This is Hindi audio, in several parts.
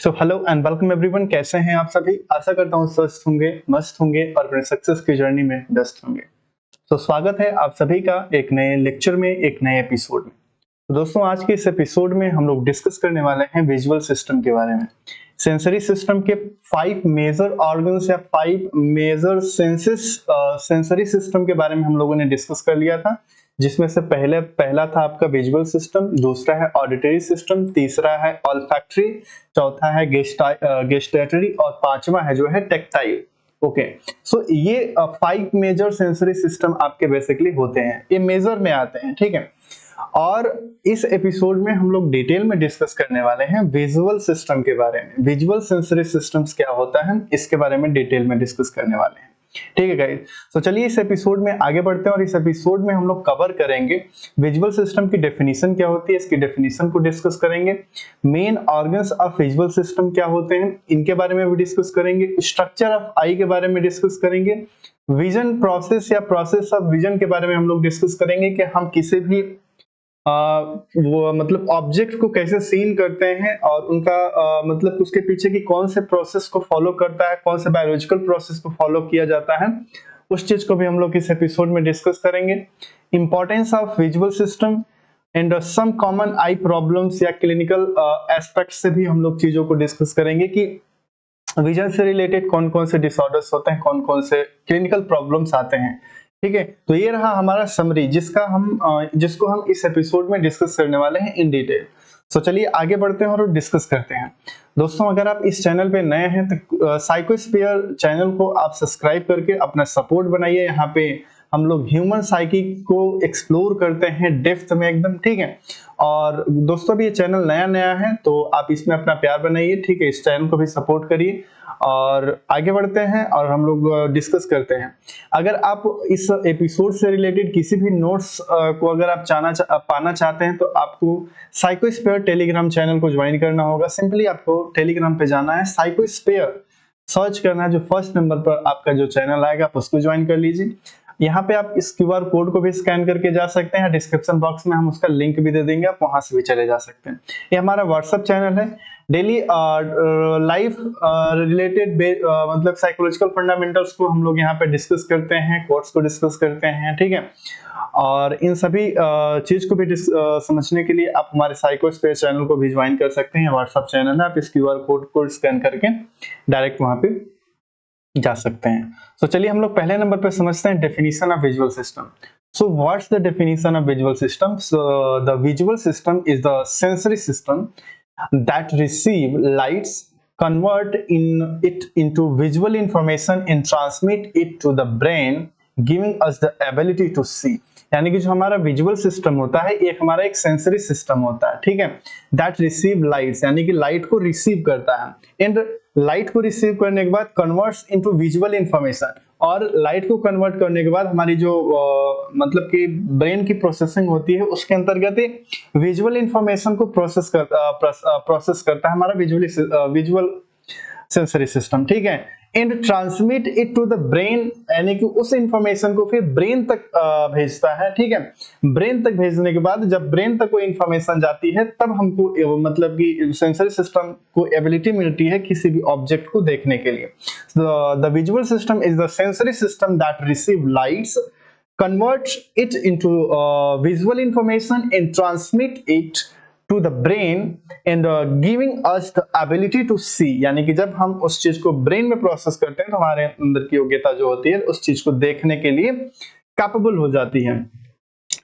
So hello and welcome everyone. कैसे हैं आप सभी? आशा करता हूँ स्वस्थ होंगे, मस्त होंगे और अपने सक्सेस की जर्नी में व्यस्त होंगे। तो स्वागत है आप सभी का एक नए लेक्चर में, एक नए एपिसोड में। तो दोस्तों, आज के इस एपिसोड में हम लोग डिस्कस करने वाले हैं विजुअल सिस्टम के बारे में। सेंसरी सिस्टम के 5 मेजर ऑर्गन्स या 5 मेजर सेंसरी सिस्टम के बारे में हम लोगों ने डिस्कस कर लिया था, जिसमें से पहला था आपका विजुअल सिस्टम, दूसरा है ऑडिटरी सिस्टम, तीसरा है ऑल्फैक्टरी, चौथा है गेस्टेटरी और पांचवा है जो है टेक्टाइल। ओके, सो ये 5 मेजर सेंसरी सिस्टम आपके बेसिकली होते हैं, ये मेजर में आते हैं, ठीक है। और इस एपिसोड में हम लोग डिटेल में डिस्कस करने वाले हैं विजुअल सिस्टम के बारे में। विजुअल सेंसरी सिस्टम्स क्या होता है, इसके बारे में डिटेल में डिस्कस करने वाले हैं, ठीक है गाइस। तो चलिए इस एपिसोड में आगे बढ़ते हैं और इस एपिसोड में हम लोग कवर करेंगे विजुअल सिस्टम की डेफिनेशन क्या होती है, इसकी डेफिनेशन को डिस्कस करेंगे। Main organs of visual system क्या होते हैं, इनके बारे में भी डिस्कस करेंगे। स्ट्रक्चर ऑफ आई के बारे में डिस्कस करेंगे। विजन प्रोसेस या प्रोसेस ऑफ विजन के बारे में हम लोग डिस्कस करेंगे कि हम किसी भी वो मतलब ऑब्जेक्ट को कैसे सीन करते हैं और उनका मतलब उसके पीछे की कौन से प्रोसेस को फॉलो करता है, कौन से बायोलॉजिकल प्रोसेस को फॉलो किया जाता है, उस चीज को भी हम लोग इस एपिसोड में डिस्कस करेंगे। Importance of visual system and some common eye problems या क्लिनिकल एस्पेक्ट से भी हम लोग चीजों को डिस्कस करेंगे कि विजन से रिलेटेड कौन कौन से डिसऑर्डर्स होते हैं, कौन कौन से क्लिनिकल प्रॉब्लम्स आते हैं, ठीक है। तो ये रहा हमारा समरी जिसको हम इस एपिसोड में डिस्कस करने वाले हैं इन डिटेल। तो चलिए आगे बढ़ते हैं और डिस्कस करते हैं। दोस्तों, अगर आप इस चैनल पे नए हैं तो साइकोस्फीयर चैनल को आप सब्सक्राइब करके अपना सपोर्ट बनाइए। यहाँ पे हम लोग ह्यूमन साइकी को एक्सप्लोर करते हैं डेप्थ में एकदम, ठीक है। और दोस्तों, भी ये चैनल नया है तो आप इसमें अपना प्यार बनाइए, ठीक है। इस चैनल को भी सपोर्ट करिए और आगे बढ़ते हैं और हम लोग डिस्कस करते हैं। अगर आप इस एपिसोड से रिलेटेड किसी भी नोट्स को अगर आप पाना चाहते हैं तो आपको साइकोस्फीयर टेलीग्राम चैनल को ज्वाइन करना होगा। सिंपली आपको टेलीग्राम पे जाना है, साइकोस्फीयर सर्च करना है, जो फर्स्ट नंबर पर आपका जो चैनल आएगा आप उसको ज्वाइन कर लीजिए। यहाँ पे आप इस क्यूआर कोड को भी स्कैन करके जा सकते हैं, डिस्क्रिप्शन बॉक्स में हम उसका लिंक भी दे देंगे, आप वहां से भी चले जा सकते हैं। ये हमारा व्हाट्सएप चैनल है। डेली लाइफ रिलेटेड मतलब साइकोलॉजिकल फंडामेंटल्स को हम लोग यहाँ पे डिस्कस करते हैं, कोर्स को डिस्कस करते हैं, ठीक है। और इन सभी चीज को भी समझने के लिए आप हमारे साइकोस्फीयर चैनल को भी ज्वाइन कर सकते हैं। व्हाट्सएप चैनल है, आप इस क्यूआर कोड को स्कैन करके डायरेक्ट वहां पे जा सकते हैं। तो चलिए हम लोग पहले नंबर पे समझते हैं definition of visual system. So what's the definition of visual system? So the visual system is the sensory system that receive lights, convert it into visual information and transmit it to the brain, giving us the ability to see. यानी कि जो हमारा विजुअल सिस्टम होता है एक हमारा एक सेंसरी सिस्टम होता है, ठीक है। दैट रिसीव लाइट्स, यानी कि लाइट को रिसीव करता है, एंड लाइट को रिसीव करने के बाद कन्वर्ट्स इनटू विजुअल इंफॉर्मेशन, और लाइट को कन्वर्ट करने के बाद हमारी जो मतलब कि ब्रेन की प्रोसेसिंग होती है उसके अंतर्गत विजुअल इंफॉर्मेशन को प्रोसेस करता है हमारा विजुअल सेंसरी सिस्टम, ठीक है। And transmit it to the brain, यानी कि उस इंफॉर्मेशन को फिर ब्रेन तक भेजता है, ठीक है। ब्रेन तक भेजने के बाद जब ब्रेन तक वो इंफॉर्मेशन जाती है तब हमको मतलब कि सेंसरी सिस्टम को एबिलिटी मिलती है किसी भी ऑब्जेक्ट को देखने के लिए। The visual system is the sensory system that receive lights, converts it into visual information and transmit it to the brain and giving us the ability to see, यानी कि जब हम उस चीज को ब्रेन में प्रोसेस करते हैं तो हमारे अंदर की योग्यता जो होती है उस चीज को देखने के लिए कैपेबल हो जाती है,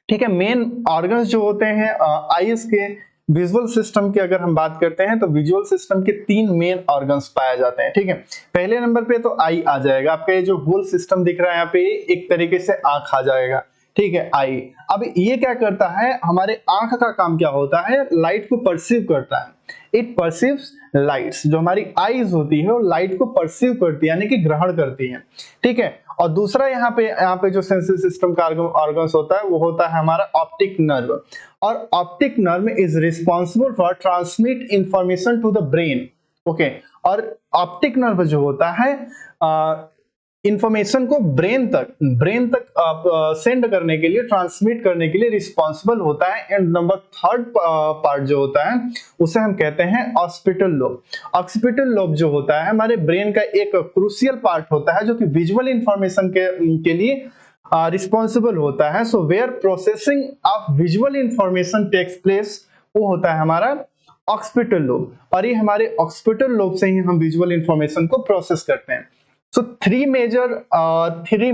ठीक है। मेन ऑर्गन्स जो होते हैं आईज के विजुअल सिस्टम की अगर हम बात करते हैं तो विजुअल सिस्टम के 3 मेन ऑर्गन्स पाए जाते हैं, ठीक है। पहले नंबर पे तो आई आ जाएगा, आपका ये जो होल सिस्टम दिख रहा है यहाँ पे एक तरीके से आंख आ जाएगा, ठीक है, आई। अब ये क्या करता है, हमारे आंख का काम क्या होता है, लाइट को परसीव करता है। इट परसीव्स लाइट्स, जो हमारी आईज होती है वो लाइट को परसीव करती है, यानी कि ग्रहण करती है, ठीक है। और दूसरा यहाँ पे जो सेंसरी सिस्टम का ऑर्गन्स होता है वो होता है हमारा ऑप्टिक नर्व, और optic nerve is responsible for transmit information to the brain, okay. और ऑप्टिक नर्व जो होता है इंफॉर्मेशन को ब्रेन तक सेंड करने के लिए, ट्रांसमिट करने के लिए रिस्पॉन्सिबल होता है। एंड नंबर थर्ड पार्ट जो होता है उसे हम कहते हैं ऑक्सीपिटल लोब। ऑक्सीपिटल लोब जो होता है हमारे ब्रेन का एक क्रूशियल पार्ट होता है जो कि विजुअल इंफॉर्मेशन के लिए रिस्पॉन्सिबल होता है। So where processing of visual information takes place, वो होता है हमारा ऑक्सीपिटल लोब, और ये हमारे ऑक्सीपिटल लोब से ही हम विजुअल इंफॉर्मेशन को प्रोसेस करते हैं। सो थ्री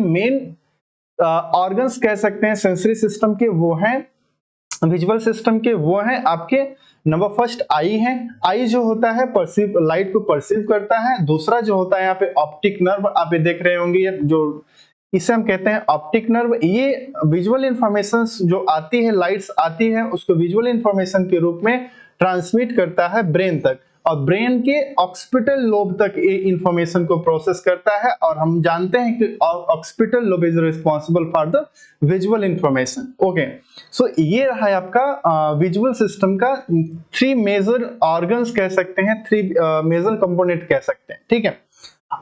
मेन ऑर्गन्स कह सकते हैं सेंसरी सिस्टम के, वो हैं विजुअल सिस्टम के, वो हैं आपके नंबर फर्स्ट आई है। आई जो होता है परसीव, लाइट को परसीव करता है। दूसरा जो होता है यहाँ पे ऑप्टिक नर्व, आप ये देख रहे होंगे, ये जो इसे हम कहते हैं ऑप्टिक नर्व। ये विजुअल इंफॉर्मेशन जो आती है, लाइट्स आती है, उसको विजुअल इंफॉर्मेशन के रूप में ट्रांसमिट करता है ब्रेन तक, और ब्रेन के ऑक्सीपिटल लोब तक ये इंफॉर्मेशन को प्रोसेस करता है। और हम जानते हैं कि occipital lobe is responsible for the visual information. Okay, so ये रहा है आपका विजुअल सिस्टम का थ्री मेजर ऑर्गन्स कह सकते हैं, थ्री मेजर कंपोनेंट कह सकते हैं, ठीक है।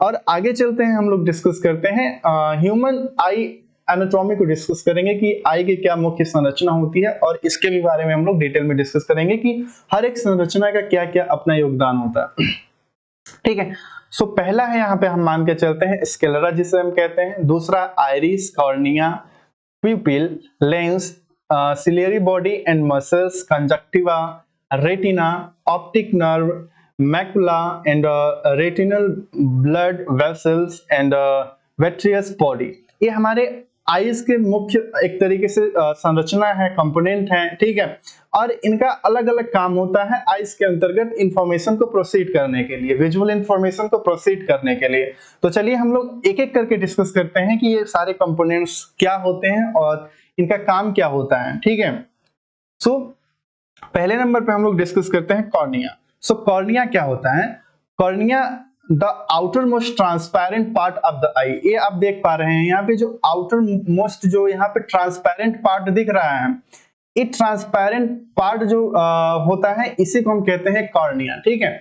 और आगे चलते हैं, हम लोग डिस्कस करते हैं ह्यूमन आई एनाटॉमी को डिस्कस करेंगे कि आई की क्या मुख्य संरचना होती है, और इसके भी बारे में हम लोग डिटेल में डिस्कस करेंगे कि हर एक संरचना का क्या क्या अपना योगदान होता है, ठीक है। सो पहला है यहाँ पे हम मान के चलते हैं स्क्लेरा जिसे हम कहते हैं। दूसरा iris, cornea, pupil, lens, ciliary body and muscles, conjunctiva, retina, optic nerve, macula and retinal blood vessels and vitreous body. ये हमारे आईज के मुख्य एक तरीके से संरचना है, कंपोनेंट है, ठीक है। और इनका अलग अलग काम होता है आईज के अंतर्गत इंफॉर्मेशन को प्रोसीड करने के लिए, विजुअल इंफॉर्मेशन को प्रोसीड करने के लिए। तो चलिए हम लोग एक एक करके डिस्कस करते हैं कि ये सारे कंपोनेंट्स क्या होते हैं और इनका काम क्या होता है, ठीक है। सो पहले नंबर पे हम लोग डिस्कस करते हैं कॉर्निया। सो कॉर्निया क्या होता है? Cornea the outermost transparent part of the eye. ये आप देख पा रहे हैं यहाँ पे जो आउटर मोस्ट जो यहाँ पे ट्रांसपेरेंट पार्ट दिख रहा है, ये ट्रांसपेरेंट पार्ट जो होता है इसी को हम कहते हैं कॉर्निया, ठीक है।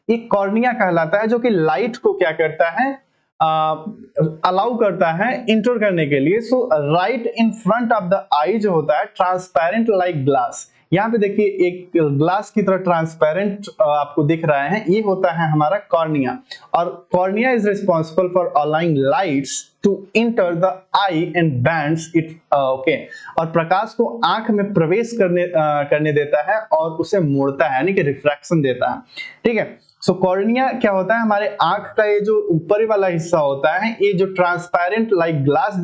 ये कॉर्निया कहलाता है जो कि लाइट को क्या करता है, अलाउ करता है इंटर करने के लिए। So right in front of the eye जो होता है ट्रांसपेरेंट लाइक ग्लास, यहाँ पे देखिए एक ग्लास की तरह ट्रांसपेरेंट आपको दिख रहा है, ये होता है हमारा कॉर्निया। और cornea is responsible for allowing lights to enter the eye and bends it, okay. और प्रकाश को आंख में प्रवेश करने देता है और उसे मोड़ता है, यानी कि रिफ्रैक्शन देता है, ठीक है। सो कॉर्निया क्या होता है, हमारे आंख का ये जो ऊपरी वाला हिस्सा होता है, ये जो ट्रांसपेरेंट लाइक ग्लास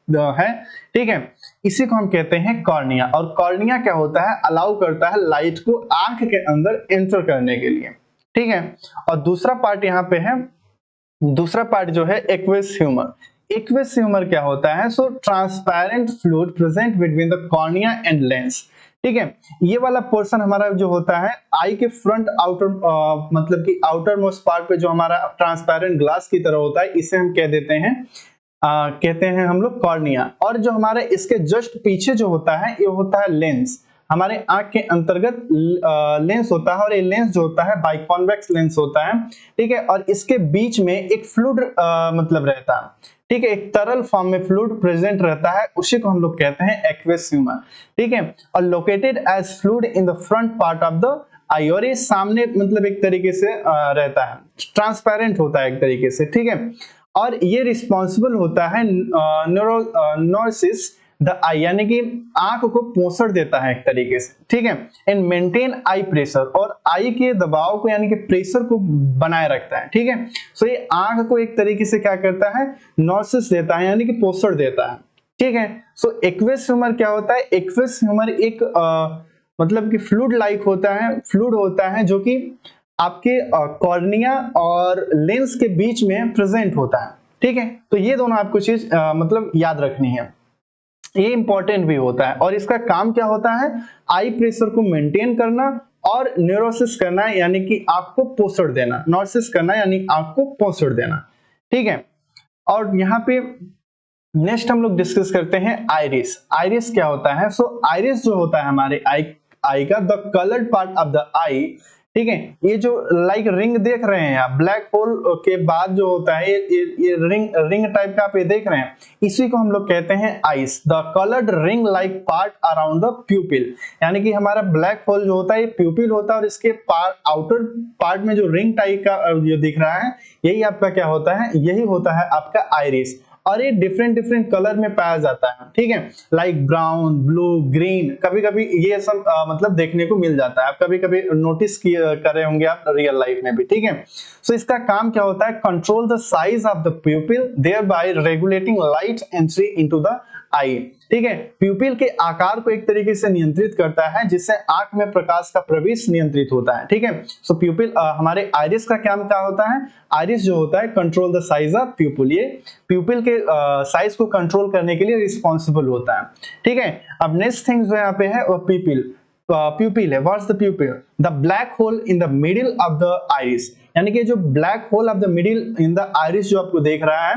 है, ठीक है, इसी को हम कहते हैं कॉर्निया। और कॉर्निया क्या होता है, अलाउ करता है लाइट को आंख के अंदर एंटर करने के लिए, ठीक है। और दूसरा पार्ट यहाँ पे है, दूसरा पार्ट जो है एक्वेस ह्यूमर। एक्वेस ह्यूमर क्या होता है, so transparent fluid present between the cornea and lens, ठीक है। ये वाला पोर्शन हमारा जो होता है आई के फ्रंट आउटर मतलब कि आउटर मोस्ट पार्ट पे जो हमारा ट्रांसपेरेंट ग्लास की तरह होता है, इसे हम कह देते हैं कहते हैं हम लोग कॉर्निया। और जो हमारे इसके जस्ट पीछे जो होता है ये होता है लेंस, हमारे आंख के अंतर्गत लेंस होता है, और ये लेंस जो होता है बाइकॉन्वेक्स लेंस होता है, ठीक है। और इसके बीच में एक फ्लूइड मतलब रहता है, ठीक है, एक तरल फॉर्म में फ्लूइड प्रेजेंट रहता है, उसी को हम लोग कहते हैं एक्वेस ह्यूमर, ठीक है। और located as fluid in the front part of the eye, और ये सामने मतलब एक तरीके से रहता है, ट्रांसपेरेंट होता है एक तरीके से, ठीक है। और ये रिस्पॉन्सिबल होता है नॉर्सिस द आई, यानी कि आंख को पोषण देता है एक तरीके से, ठीक है। एंड मेंटेन आई प्रेशर, और आई के दबाव को यानी कि प्रेशर को बनाए रखता है, ठीक है। सो ये आंख को एक तरीके से क्या करता है, नॉर्सिस देता है, यानी कि पोषण देता है, ठीक है। सो एक्वेस ह्यूमर क्या होता है, एक्वेस ह्यूमर एक मतलब कि फ्लूइड लाइक होता है, फ्लूइड होता है जो कि आपके कॉर्निया और लेंस के बीच में प्रेजेंट होता है, ठीक है। तो ये दोनों आपको चीज मतलब याद रखनी है, ये इंपॉर्टेंट भी होता है। और इसका काम क्या होता है, आई प्रेशर को मेंटेन करना और न्यूरोसिस करना, यानी कि आंख को पोषण देना, नॉर्सिस करना यानी आंख को पोषण देना, ठीक है। और यहाँ पे नेक्स्ट हम लोग डिस्कस करते हैं आइरिस। आइरिस क्या होता है, सो आइरिस जो होता है हमारे आई का the coloured part of the eye ठीक है। ये जो लाइक रिंग देख रहे हैं आप, ब्लैक होल के बाद जो होता है ये रिंग टाइप का आप ये देख रहे हैं, इसी को हम लोग कहते हैं ice. The coloured ring like part around the प्यूपिल, यानी कि हमारा ब्लैक होल जो होता है ये प्यूपिल होता है और इसके आउटर पार्ट में जो रिंग टाइप का जो दिख रहा है यही आपका क्या होता है, यही होता है आपका आइरिस। और ये डिफरेंट डिफरेंट कलर में पाया जाता है, ठीक है, लाइक ब्राउन, ब्लू, ग्रीन, कभी कभी ये सब मतलब देखने को मिल जाता है, आप कभी कभी नोटिस कर रहे होंगे आप रियल लाइफ में भी, ठीक है। सो इसका काम क्या होता है, control the size of the pupil thereby regulating light entry into the eye, ठीक है। प्यूपिल के आकार को एक तरीके से नियंत्रित करता है जिससे आंख में प्रकाश का प्रवेश नियंत्रित होता है, ठीक है। सो प्यूपिल हमारे आइरिस का काम क्या होता है, आइरिस जो होता है कंट्रोल द साइज ऑफ प्यूपिल, ये प्यूपिल के साइज को कंट्रोल करने के लिए रिस्पॉन्सिबल होता है, ठीक है। अब नेक्स्ट थिंग जो यहाँ पे है वो प्यूपिल है। What's the प्यूपिल, the black hole in the middle of the iris, यानी कि जो black hole of the middle in the iris जो आपको देख रहा है,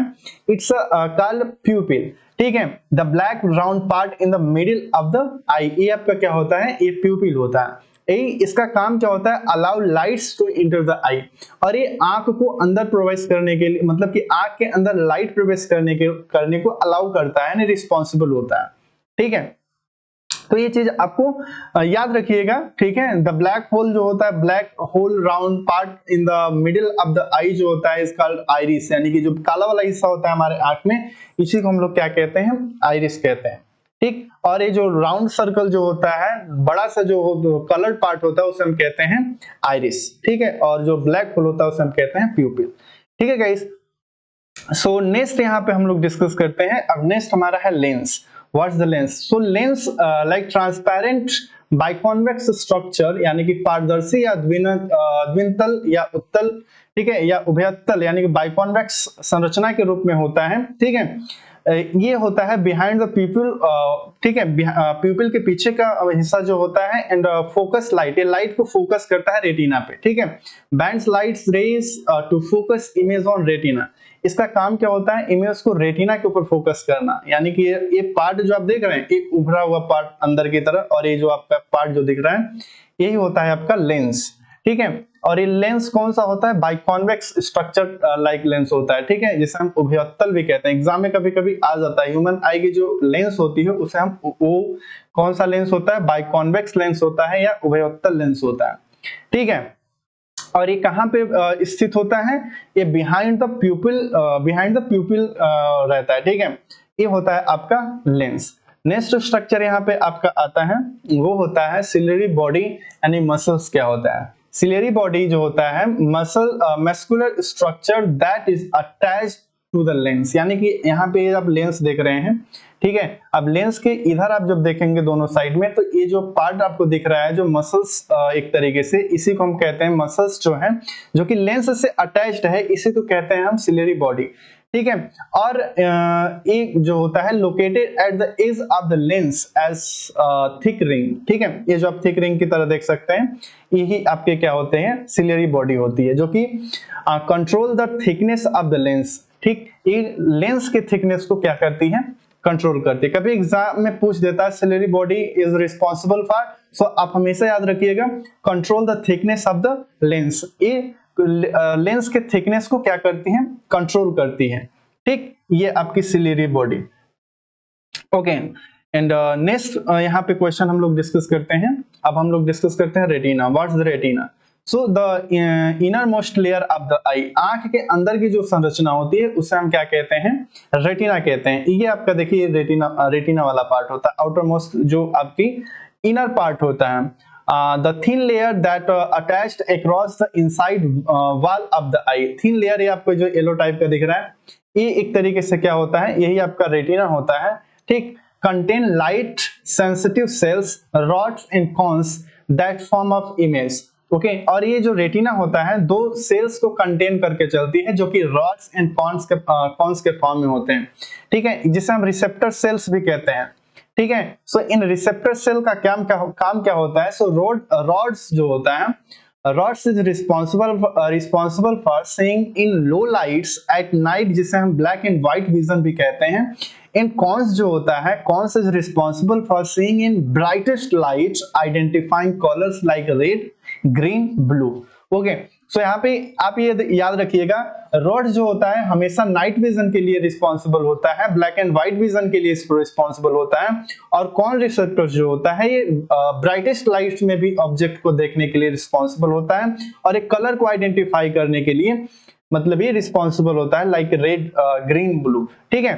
इट्स कॉल्ड प्यूपिल, ठीक है। The black round part in the middle of the eye, ये आपका क्या होता है, ये प्यूपिल होता है। इसका काम क्या होता है, allow lights to enter the eye, और ये आंख को अंदर प्रवेश करने के लिए, मतलब कि आंख के अंदर लाइट प्रवेश करने को अलाउ करता है, रिस्पॉन्सिबल होता है, ठीक है। तो ये चीज आपको याद रखिएगा, ठीक है। द ब्लैक होल जो होता है, black hole round part in the middle of the eye जो होता है, इज कॉल्ड आइरिस, यानी कि जो काला वाला हिस्सा होता है हमारे आंख में, इसी को हम लोग क्या कहते हैं, आइरिस कहते हैं, ठीक। और ये जो राउंड सर्कल जो होता है, बड़ा सा जो कलर्ड पार्ट होता है, उसे हम कहते हैं आइरिस, ठीक है। और जो ब्लैक होल होता है उसे हम कहते हैं प्यूपिल, ठीक है गाइस। सो नेक्स्ट यहाँ पे हम लोग डिस्कस करते हैं। अब नेक्स्ट हमारा है lens. What's the lens, so lens like transparent biconvex structure, यानी कि पारदर्शी या द्वितल या उत्तल, ठीक है, या उभयतल, यानी कि बाइकॉन्वेक्स संरचना के रूप में होता है, ठीक है। ये होता है बिहाइंड द पीपल, ठीक है, पीपल के पीछे का हिस्सा जो होता है, एंड फोकस लाइट, ये लाइट को फोकस करता है रेटिना पे, ठीक है। Bends lights rays to focus image on retina, इसका काम क्या होता है, इमेज को रेटिना के ऊपर फोकस करना, यानी कि ये पार्ट जो आप देख रहे हैं, एक उभरा हुआ पार्ट अंदर की तरफ, और ये जो आपका पार्ट जो दिख रहा है यही होता है आपका लेंस, ठीक है। और ये लेंस कौन सा होता है, बाइकॉन्वेक्स स्ट्रक्चर लाइक लेंस होता है, ठीक है, जिसे हम उभयतल भी कहते हैं। एग्जाम में कभी कभी आ जाता है, ह्यूमन आई की जो लेंस होती है उसे हम वो कौन सा लेंस होता है, बाइकॉन्वेक्स लेंस होता है या उभयतल लेंस होता है, ठीक है। और ये कहाँ पे स्थित होता है, ये बिहाइंड द प्यूपिल रहता है, ठीक है। ये होता है आपका लेंस। नेक्स्ट स्ट्रक्चर यहाँ पे आपका आता है, वो होता है सिलियरी बॉडी, यानी मसल्स क्या होता है। सिलियरी बॉडी जो होता है muscular structure that is attached to the lens, यानी कि यहाँ पे आप लेंस देख रहे हैं, ठीक है। अब लेंस के इधर आप जब देखेंगे दोनों साइड में, तो ये जो पार्ट आपको दिख रहा है, जो मसल्स एक तरीके से, इसी को हम कहते हैं मसल्स जो है, जो कि लेंस से अटैच्ड है, इसी को कहते हैं हम सिलियरी बॉडी, ठीक है। और एक जो होता है located at the edge of the lens as thick ring, ठीक है। ये जो आप थिक रिंग की तरह देख सकते हैं, यही आपके क्या होते हैं, सिलियरी बॉडी होती है, जो कि control the thickness of the lens, ठीक। ये लेंस के थिकनेस को क्या करती है, कंट्रोल करती है। कभी एग्जाम में पूछ देता है ciliary body is responsible for, so आप हमेशा याद रखिएगा control the thickness of the lens, ये लेंस के थिकनेस को क्या करती है, कंट्रोल करती है, ठीक। ये आपकी ciliary body, okay. And next यहाँ पे क्वेश्चन हम लोग डिस्कस करते हैं। अब हम लोग डिस्कस करते हैं retina. What's the retina, so the innermost layer of the eye, आंख के अंदर की जो संरचना होती है उसे हम क्या कहते हैं, रेटिना कहते हैं। ये आपका देखिए रेटिना वाला पार्ट होता है, आउटर मोस्ट जो आपकी इनर पार्ट होता है, the thin layer that attached across the inside wall of the eye, thin layer, ये आपको जो येलो टाइप का दिख रहा है, ये एक तरीके से क्या होता है, यही आपका रेटिना होता है, ठीक। contain light sensitive cells, rods and cones that form of image, okay. और ये जो रेटिना होता है दो सेल्स को कंटेन करके चलती है, जो कि रॉड्स एंड कॉन्स के फॉर्म में होते हैं, ठीक है, जिसे हम रिसेप्टर सेल्स भी कहते हैं, ठीक है। सो इन रिसेप्टर सेल का काम क्या होता है, सो रॉड्स जो होता है, rods is responsible for seeing in low lights at night, जिसे हम ब्लैक एंड व्हाइट विजन भी कहते हैं। इन कॉन्स जो होता है, cones is responsible for seeing in brightest lights, identifying colours like red green, blue. Okay, so यहाँ पे आप ये याद रखिएगा, रोड जो होता है हमेशा नाइट विजन के लिए रिस्पॉन्सिबल होता है, ब्लैक एंड व्हाइट विजन के लिए रिस्पॉन्सिबल होता है, और कॉन रिसेप्टर जो होता है ये ब्राइटेस्ट लाइट में भी ऑब्जेक्ट को देखने के लिए रिस्पॉन्सिबल होता है, और एक कलर को आइडेंटिफाई करने के लिए मतलब ये रिस्पॉन्सिबल होता है, लाइक रेड, ग्रीन, ब्लू। ठीक है,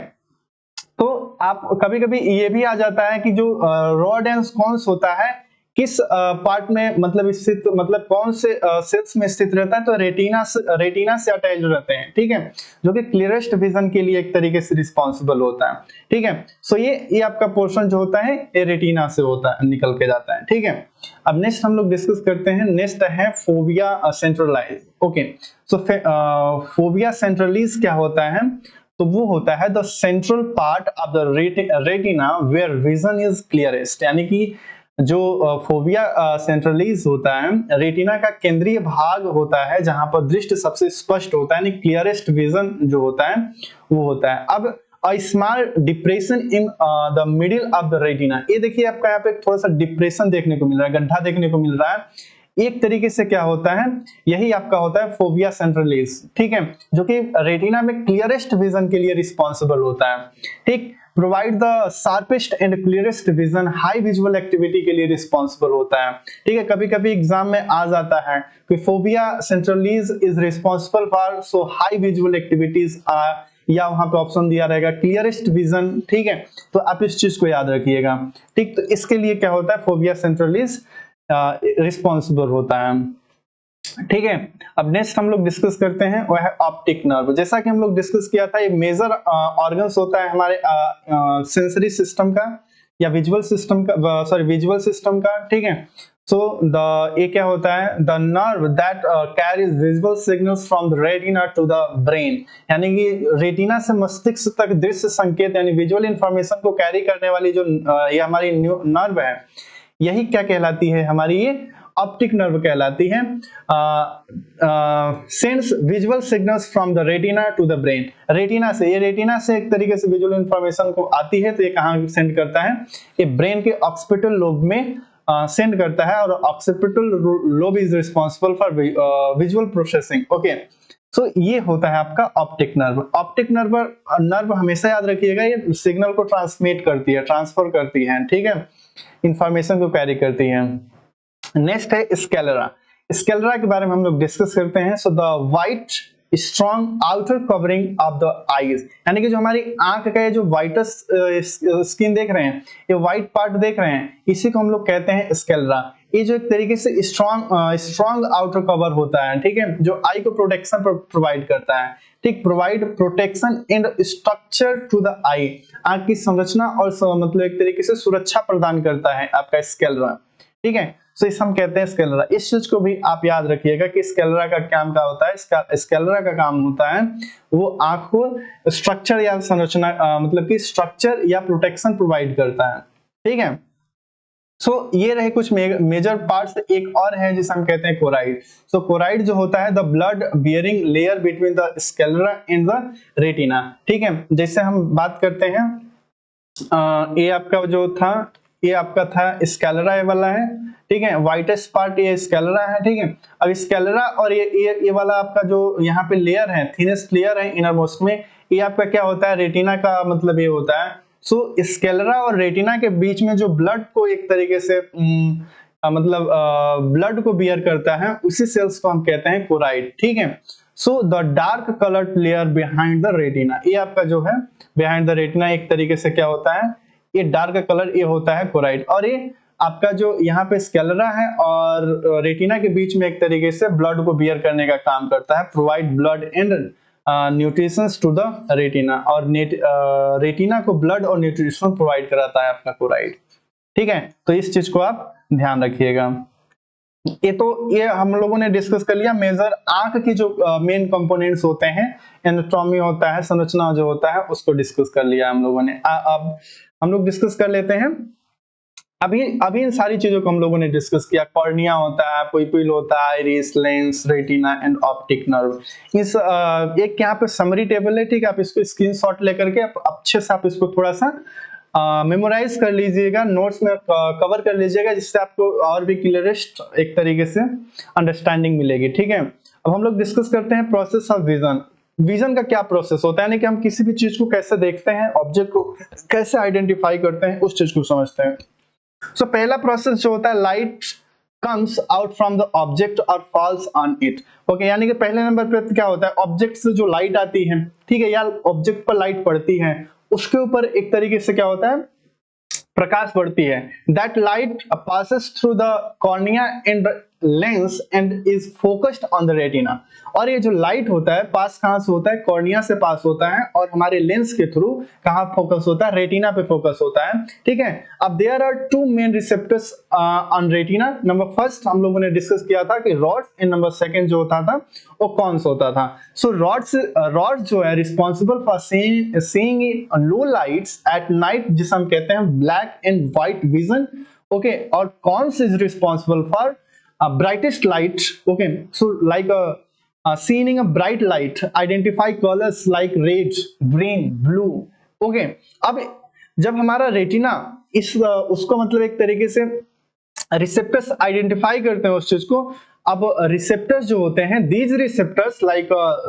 तो आप कभी कभी ये भी आ जाता है कि जो रॉड एंड कॉन्स होता है किस पार्ट में मतलब स्थित, मतलब कौन से सेल्स में स्थित रहता है, तो रेटिना से अटैच रहते हैं। ठीक है, जो कि क्लियरेस्ट विजन के लिए एक तरीके से रिस्पॉन्सिबल होता है। ठीक है, सो ये आपका पोर्शन जो होता है ये रेटिना से होता है, निकल के जाता है। ठीक है, अब नेक्स्ट हम लोग डिस्कस करते हैं, नेक्स्ट है fovea centralis. Okay, so fovea centralis क्या होता है, तो वो होता है the central part of the retina where vision is clearest, यानी कि जो फोबिया सेंट्रलाइज होता है, रेटिना का केंद्रीय भाग होता है जहां पर दृष्टि सबसे स्पष्ट होता है, यानी क्लियरेस्ट विजन जो होता है वो होता है। अब a small depression in the middle of the retina, ये देखिए आपका यहाँ पे थोड़ा सा डिप्रेशन देखने को मिल रहा है, गड्ढा देखने को मिल रहा है, एक तरीके से क्या होता है, यही आपका होता है फोबिया सेंट्रलाइज। ठीक है, जो कि रेटिना में क्लियरेस्ट विजन के लिए रिस्पॉन्सिबल होता है। ठीक, provide the sharpest and clearest vision, high visual activity के लिए रिस्पॉन्सिबल होता है। ठीक है, कभी कभी एग्जाम में आ जाता है कि fovea centralis is responsible for so high visual activities, या वहां पे ऑप्शन दिया रहेगा क्लियरेस्ट विजन। ठीक है, तो आप इस चीज को याद रखिएगा। ठीक, तो इसके लिए क्या होता है, फोबिया सेंट्रलाइज रिस्पॉन्सिबल होता है। ठीक है, अब नेक्स्ट हम लोग डिस्कस करते हैं वो है ऑप्टिक नर्व। जैसा कि हम लोग डिस्कस किया था, ये मेजर ऑर्गन्स होता है हमारे सेंसरी सिस्टम का या विजुअल सिस्टम का, सॉरी विजुअल सिस्टम का। ठीक है, सो द ये क्या होता है, the nerve that carries visual signals from the retina to the brain, यानी कि रेटिना से मस्तिष्क तक दृश्य संकेत यानी विजुअल इंफॉर्मेशन को कैरी करने वाली जो ये हमारी नर्व है, यही क्या कहलाती है, हमारी ये ऑप्टिक नर्व कहलाती है। Sends visual signals from the retina to the brain, retina से, ये रेटिना से एक तरीके से विजुअल इंफॉर्मेशन को आती है, तो ये कहाँ सेंड करता है, ये ब्रेन के ऑक्सीपिटल लोब में सेंड करता है, और occipital lobe is responsible for visual processing. Okay, so ये होता है आपका ऑप्टिक नर्व। ऑप्टिक नर्व हमेशा याद रखिएगा, ये सिग्नल को ट्रांसमिट करती है, ट्रांसफर करती है। ठीक है, इंफॉर्मेशन को कैरी करती है। नेक्स्ट है स्केलेरा। स्केलेरा के बारे में हम लोग डिस्कस करते हैं। So the white strong outer covering of the eyes, यानी कि जो हमारी आंख का ये जो वाइटस स्किन देख रहे हैं, ये व्हाइट पार्ट देख रहे हैं, इसी को हम लोग कहते हैं स्केलेरा। ये जो एक तरीके से स्ट्रॉन्ग आउटर कवर होता है। ठीक है, जो आई को प्रोटेक्शन प्रोवाइड करता है। ठीक, provide protection and structure to the eye, आंख की संरचना और मतलब एक तरीके से सुरक्षा प्रदान करता है आपका स्केलेरा। ठीक है, सो इस हम कहते हैं स्केलेरा। इस चीज को भी आप याद रखिएगा कि स्केलेरा का काम क्या होता है, स्केलेरा का काम होता है वो आंख को स्ट्रक्चर या संरचना मतलब कि स्ट्रक्चर या प्रोटेक्शन प्रोवाइड करता है। ठीक है, सो ये रहे कुछ मेजर पार्ट्स। एक और है जिसे हम कहते हैं कोराइड। सो कोराइड जो होता है the blood bearing layer between the sclera and the retina. ठीक है, जैसे हम बात करते हैं ये आपका जो था, ये आपका था स्केलेरा वाला है। ठीक है, व्हाइटेस्ट पार्ट ये स्केलेरा है। ठीक है, अब स्केलेरा और ये वाला आपका जो यहाँ पे लेयर है, थिनेस्ट लेयर है इनर मोस्ट में, ये आपका क्या होता है, रेटिना का मतलब ये होता है। सो स्केलेरा और रेटिना के बीच में जो ब्लड को एक तरीके से मतलब ब्लड को बियर करता है, उसी सेल्स को हम कहते हैं कोराइड। ठीक है, so the dark coloured layer behind the retina, ये आपका जो है बिहाइंड द रेटिना एक तरीके से क्या होता है, ये डार्क कलर ये होता है कोराइड। और ये आपका जो यहाँ पे स्केलेरा है और रेटिना के बीच में एक तरीके से ब्लड को बियर करने का काम करता है, provide blood and nutrition to the retina, और रेटिना को ब्लड और न्यूट्रिशन प्रोवाइड कराता है आपका कोराइड। ठीक है, तो इस चीज को आप ध्यान रखिएगा। ये हम लोगों ने डिस्कस कर लिया मेजर आंख की जो मेन कंपोनेंट्स होते हैं, एनाटॉमी होता है, संरचना जो होता है, उसको डिस्कस कर लिया हम लोगों ने। अब हम लोग डिस्कस कर लेते हैं अभी इन सारी चीजों को हम लोगों ने डिस्कस किया। कॉर्निया होता है, पुपिल होता है, iris, lens, retina and optic nerve. इस एक यहाँ पे समरी टेबल है। ठीक है, आप इसको स्क्रीनशॉट लेकर के अच्छे से आप इसको थोड़ा सा मेमोराइज कर लीजिएगा, नोट्स में कवर कर लीजिएगा, जिससे आपको और भी क्लियरेस्ट एक तरीके से अंडरस्टैंडिंग मिलेगी। ठीक है, अब हम लोग डिस्कस करते हैं प्रोसेस ऑफ विजन। विजन का क्या प्रोसेस होता है, यानी कि हम किसी भी चीज को कैसे देखते हैं, ऑब्जेक्ट को कैसे आइडेंटिफाई करते हैं, उस चीज को समझते हैं। सो पहला प्रोसेस जो होता है, light comes out from the object or falls on it। Okay, यानी कि पहले नंबर पे क्या होता है, ऑब्जेक्ट से जो लाइट आती है, ठीक है, या ऑब्जेक्ट पर लाइट पड़ती है, उसके ऊपर एक तरीके से क्या होता है, प्रकाश पड़ती है। That light passes through the cornea and lens and is focused on the retina. और ये जो लाइट होता है पास कहां से होता है, कॉर्निया से पास होता है, और हमारे लेंस के थ्रू कहां फोकस होता है, रेटिना पे फोकस होता है। ठीक है, अब there are two main receptors on retina. Number first हम लोगों ने डिस्कस किया था कि रॉड्स, एंड नंबर सेकंड जो होता था वो कॉन्स होता था। सो रॉड्स जो है responsible for seeing low lights at night, जिसे हम कहते हैं black and white vision. Okay, और cones is responsible for brightest light। Okay, so like seeing a bright light, identify colors like red, green, blue। Okay, अब जब हमारा रेटिना इस उसको मतलब एक तरीके से रिसेप्टर्स आइडेंटिफाई करते हैं उस चीज को। अब रिसेप्टर्स जो होते हैं, these receptors like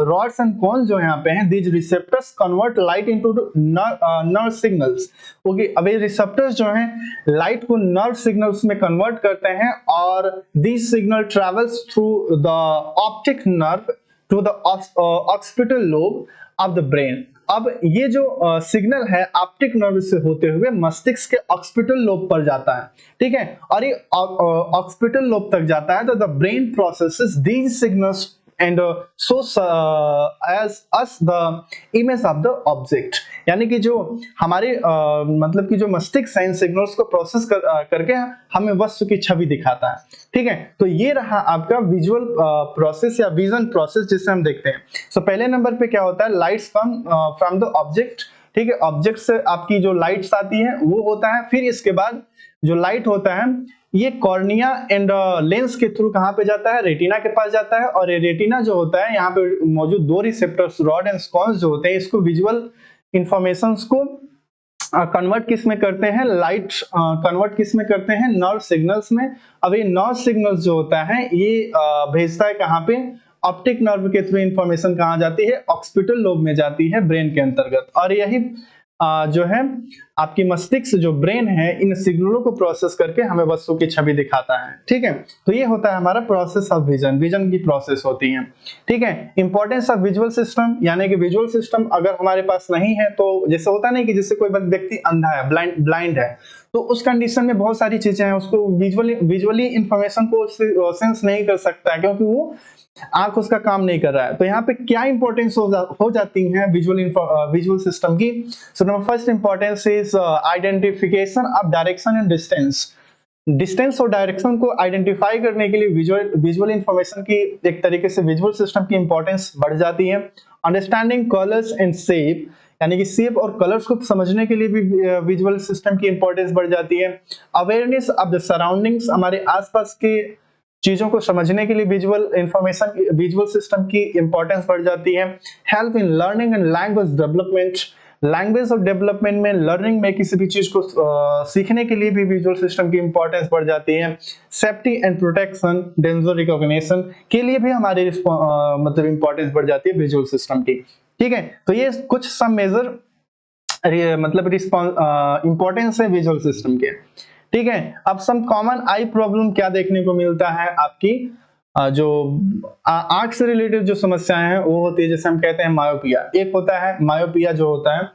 rods and cons जो यहाँ पे हैं, these receptors convert light into nerve signals. Okay, अब ये रिसेप्टर्स जो हैं लाइट को नर्व सिग्नल्स में कन्वर्ट करते हैं, और these signal travels through the optic nerve to the occipital lobe of the brain. अब ये जो सिग्नल है ऑप्टिक नर्व से होते हुए मस्तिष्क के ऑक्सीपिटल लोब पर जाता है। ठीक है, और ये ऑक्सीपिटल लोब तक जाता है, तो the brain processes these signals and shows as us the image of the object। यानी कि जो हमारे मतलब कि जो मस्तिष्क है इन सिग्नल्स को प्रोसेस करके हमें वस्तु की छवि दिखाता है। ठीक है, तो ये रहा आपका विजुअल प्रोसेस या विजन प्रोसेस जिसे हम देखते हैं। सो पहले नंबर पे क्या होता है, lights come from the object. ठीक है, ऑब्जेक्ट से आपकी जो लाइट्स आती है वो होता है। फिर इसके बाद जो लाइट होता है ये कॉर्निया एंड लेंस के थ्रू कहां पे जाता है, रेटिना के पास जाता है। और ये रेटिना जो होता है, यहाँ पे मौजूद दो रिसेप्टर्स रॉड एंड कॉन्स जो होते हैं, इसको विजुअल इंफॉर्मेशंस को कन्वर्ट किस में करते हैं, लाइट कन्वर्ट किस में करते हैं, नर्व सिग्नल्स में। अब ये नर्व सिग्नल्स जो होता है ये भेजता है कहां पे, ऑप्टिक नर्व के थ्रू इंफॉर्मेशन कहां जाती है, ऑक्सीपिटल लोब में जाती है, ब्रेन के अंतर्गत। और यही जो है आपकी मस्तिष्क जो ब्रेन है इन सिग्नलों को प्रोसेस करके हमें वस्तु की छवि दिखाता है। ठीक है, तो ये होता है हमारा प्रोसेस ऑफ विजन, विजन की प्रोसेस होती है। ठीक है, इंपॉर्टेंस ऑफ विजुअल सिस्टम, यानी कि विजुअल सिस्टम अगर हमारे पास नहीं है तो जैसे होता नहीं कि जैसे कोई व्यक्ति अंधा है, ब्लाइंड है, तो उस कंडीशन में बहुत सारी चीजें हैं, उसको विजुअली इंफॉर्मेशन को सेंस नहीं कर सकता है, क्योंकि वो आंख उसका काम नहीं कर रहा है। तो यहाँ पे क्या इंपॉर्टेंस हो जाती है विजुअल सिस्टम की। So number first importance is identification of direction and distance और डायरेक्शन को आइडेंटिफाई करने के लिए विजुअल इंफॉर्मेशन की एक तरीके से विजुअल सिस्टम की इंपॉर्टेंस बढ़ जाती है। अंडरस्टैंडिंग कलर्स एंड शेप, यानी कि शेप और कलर्स को समझने के लिए भी विजुअल सिस्टम की इंपॉर्टेंस बढ़ जाती है। अवेयरनेस ऑफ द सराउंडिंग्स, हमारे आसपास के चीजों को समझने के लिए विजुअल सिस्टम की इंपॉर्टेंस बढ़ जाती है। Help in learning and language development, language और डेवलपमेंट में, लर्निंग में किसी भी चीज को सीखने के लिए भी विजुअल सिस्टम की इंपॉर्टेंस बढ़ जाती है। Safety and protection, danger recognition के लिए भी हमारी मतलब इंपॉर्टेंस बढ़ जाती है विजुअल सिस्टम की। ठीक है, तो ये कुछ सम मेजर मतलब इंपॉर्टेंस है विजुअल सिस्टम के। ठीक है, अब सम कॉमन आई प्रॉब्लम क्या देखने को मिलता है, आपकी जो आंख से रिलेटेड जो समस्याएं हैं वो होती है, जैसे हम कहते हैं मायोपिया। एक होता है मायोपिया, जो होता है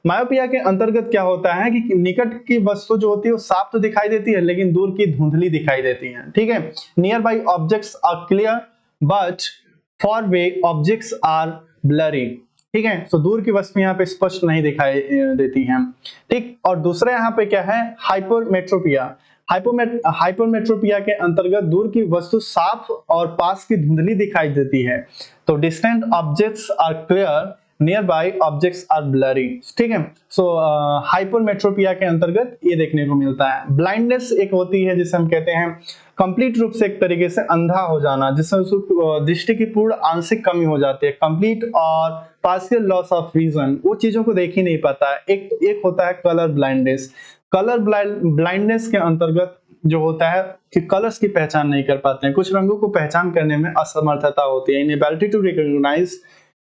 मायोपिया के अंतर्गत क्या होता है कि निकट की वस्तु जो होती है वो साफ तो दिखाई देती है, लेकिन दूर की धुंधली दिखाई देती है। ठीक है, nearby objects are clear but faraway objects are blurry. ठीक है, तो दूर की वस्तु यहाँ पे स्पष्ट नहीं दिखाई देती हैं। ठीक, और दूसरा यहाँ पे क्या है, हाइपरमेट्रोपिया। हाइपरमेट्रोपिया के अंतर्गत दूर की वस्तु साफ और पास की धुंधली दिखाई देती है। तो distant objects are clear nearby objects are blurry, ठीक है। सो हाइपरमेट्रोपिया के अंतर्गत ये देखने को मिलता है। ब्लाइंडनेस एक होती है जिसे हम कहते हैं कंप्लीट रूप से एक तरीके से अंधा हो जाना, जिससे उसको दृष्टि की पूर्ण आंशिक कमी हो जाती है, कंप्लीट और पार्शियल लॉस ऑफ विजन, वो चीजों को देख ही नहीं पाता है। एक होता है कलर ब्लाइंडनेस। कलर ब्लाइंडनेस के अंतर्गत जो होता है कि कलर्स की पहचान नहीं कर पाते हैं, कुछ रंगों को पहचान करने में असमर्थता होती है, inability to recognise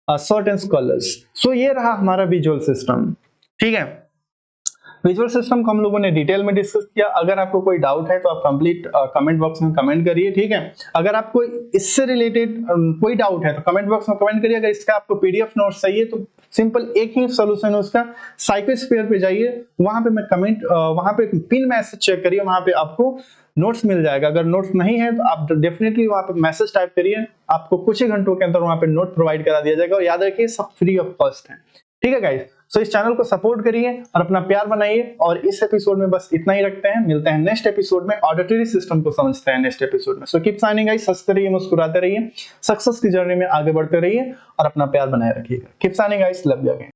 certain colours. So ये रहा हमारा विजुअल सिस्टम, ठीक है। विजुअल सिस्टम को हम लोगों ने डिटेल में डिस्कस किया। अगर आपको कोई डाउट है तो आप कंप्लीट कमेंट बॉक्स में कमेंट करिए, ठीक है। अगर आपको इससे रिलेटेड कोई डाउट है तो कमेंट बॉक्स में कमेंट करिए। अगर इसका आपको पीडीएफ नोट्स चाहिए तो सिंपल एक ही सोल्यूशन है उसका, साइकोस्फीयर पे जाइए, वहां पे मैं कमेंट वहां पे पिन मैसेज चेक करिए, वहां पे आपको नोट्स मिल जाएगा। अगर नोट्स नहीं है तो आप डेफिनेटली वहां पे मैसेज टाइप करिए, आपको कुछ ही घंटों के अंदर वहां पे नोट प्रोवाइड करा दिया जाएगा। और याद रखिए सब फ्री ऑफ कॉस्ट है, ठीक है गाइस। सो इस चैनल को सपोर्ट करिए और अपना प्यार बनाइए। और इस एपिसोड में बस इतना ही रखते हैं, मिलते हैं नेक्स्ट एपिसोड में, ऑडिटरी सिस्टम को समझते हैं नेक्स्ट एपिसोड में। सो कीप साइनिंग गाइस, हंसते रहिए, मुस्कुराते रहिए, सक्सेस की जर्नी में आगे बढ़ते रहिए और अपना प्यार बनाए रखिएगा। Keep signing guys, love you again.